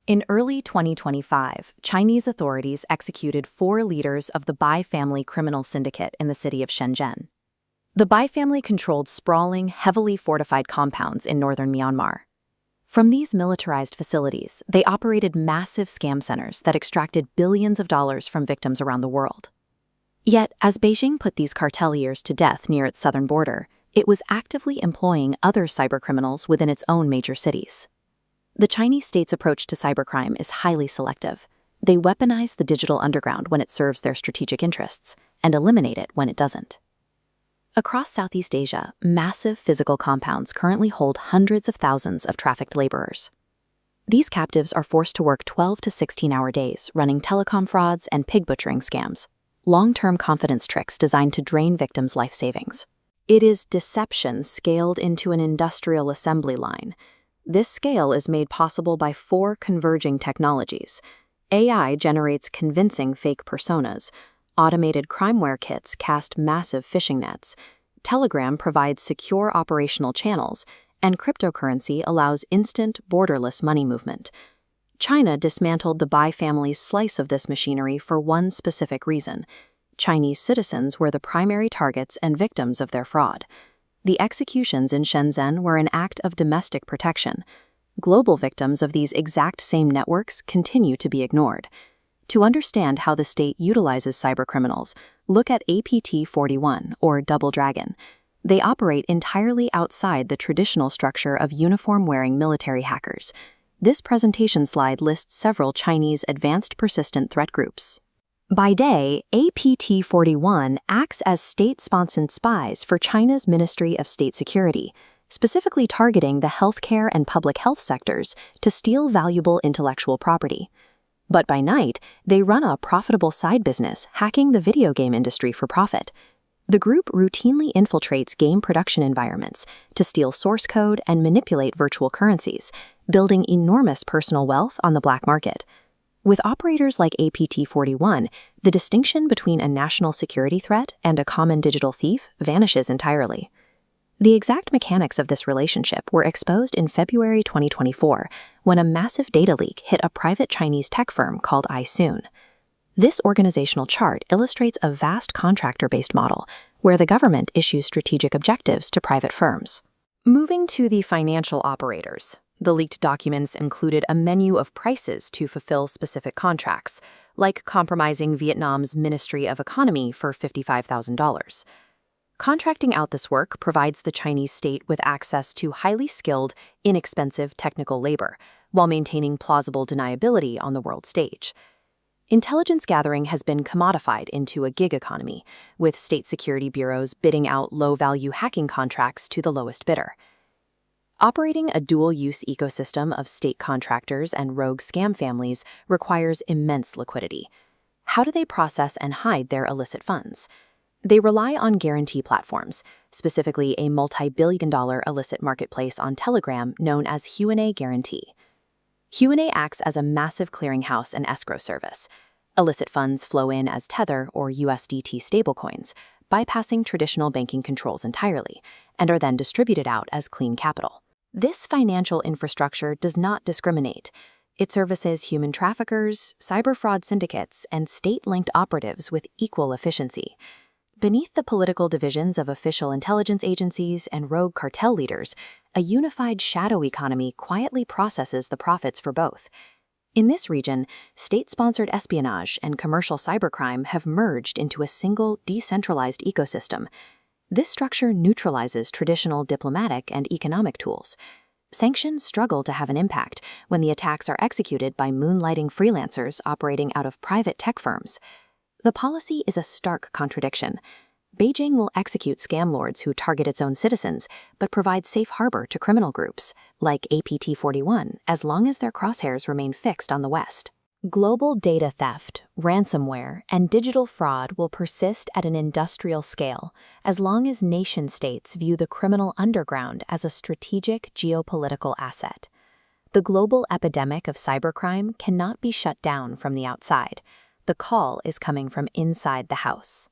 In early 2025, Chinese authorities executed 4 leaders of the Bai family criminal syndicate in the city of Shenzhen. The Bai family controlled sprawling, heavily fortified compounds in northern Myanmar. From these militarized facilities, they operated massive scam centers that extracted billions of dollars from victims around the world. Yet, as Beijing put these carteliers to death near its southern border, it was actively employing other cybercriminals within its own major cities. The Chinese state's approach to cybercrime is highly selective. They weaponize the digital underground when it serves their strategic interests, and eliminate it when it doesn't. Across Southeast Asia, massive physical compounds currently hold hundreds of thousands of trafficked laborers. These captives are forced to work 12 to 16-hour days, running telecom frauds and pig butchering scams, long-term confidence tricks designed to drain victims' life savings. It is deception scaled into an industrial assembly line. This scale is made possible by 4 converging technologies. AI generates convincing fake personas. Automated crimeware kits cast massive phishing nets. Telegram provides secure operational channels. And cryptocurrency allows instant, borderless money movement. China dismantled the Bai family's slice of this machinery for one specific reason. Chinese citizens were the primary targets and victims of their fraud. The executions in Shenzhen were an act of domestic protection. Global victims of these exact same networks continue to be ignored. To understand how the state utilizes cybercriminals, look at APT-41, or Double Dragon. They operate entirely outside the traditional structure of uniform-wearing military hackers. This presentation slide lists several Chinese advanced persistent threat groups. By day, APT-41 acts as state-sponsored spies for China's Ministry of State Security, specifically targeting the healthcare and public health sectors to steal valuable intellectual property. But by night, they run a profitable side business hacking the video game industry for profit. The group routinely infiltrates game production environments to steal source code and manipulate virtual currencies, building enormous personal wealth on the black market. With operators like APT-41, the distinction between a national security threat and a common digital thief vanishes entirely. The exact mechanics of this relationship were exposed in February 2024 when a massive data leak hit a private Chinese tech firm called iSoon. This organizational chart illustrates a vast contractor-based model where the government issues strategic objectives to private firms. Moving to the financial operators, the leaked documents included a menu of prices to fulfill specific contracts, like compromising Vietnam's Ministry of Economy for $55,000. Contracting out this work provides the Chinese state with access to highly skilled, inexpensive technical labor, while maintaining plausible deniability on the world stage. Intelligence gathering has been commodified into a gig economy, with state security bureaus bidding out low-value hacking contracts to the lowest bidder. Operating a dual-use ecosystem of state contractors and rogue scam families requires immense liquidity. How do they process and hide their illicit funds? They rely on guarantee platforms, specifically a multi-billion-dollar illicit marketplace on Telegram known as Q&A Guarantee. Q&A acts as a massive clearinghouse and escrow service. Illicit funds flow in as Tether or USDT stablecoins, bypassing traditional banking controls entirely, and are then distributed out as clean capital. This financial infrastructure does not discriminate. It services human traffickers, cyber fraud syndicates, and state-linked operatives with equal efficiency. Beneath the political divisions of official intelligence agencies and rogue cartel leaders, a unified shadow economy quietly processes the profits for both. In this region, state-sponsored espionage and commercial cybercrime have merged into a single, decentralized ecosystem. This structure neutralizes traditional diplomatic and economic tools. Sanctions struggle to have an impact when the attacks are executed by moonlighting freelancers operating out of private tech firms. The policy is a stark contradiction. Beijing will execute scam lords who target its own citizens, but provide safe harbor to criminal groups, like APT-41, as long as their crosshairs remain fixed on the West. Global data theft, ransomware, and digital fraud will persist at an industrial scale as long as nation-states view the criminal underground as a strategic geopolitical asset. The global epidemic of cybercrime cannot be shut down from the outside. The call is coming from inside the house.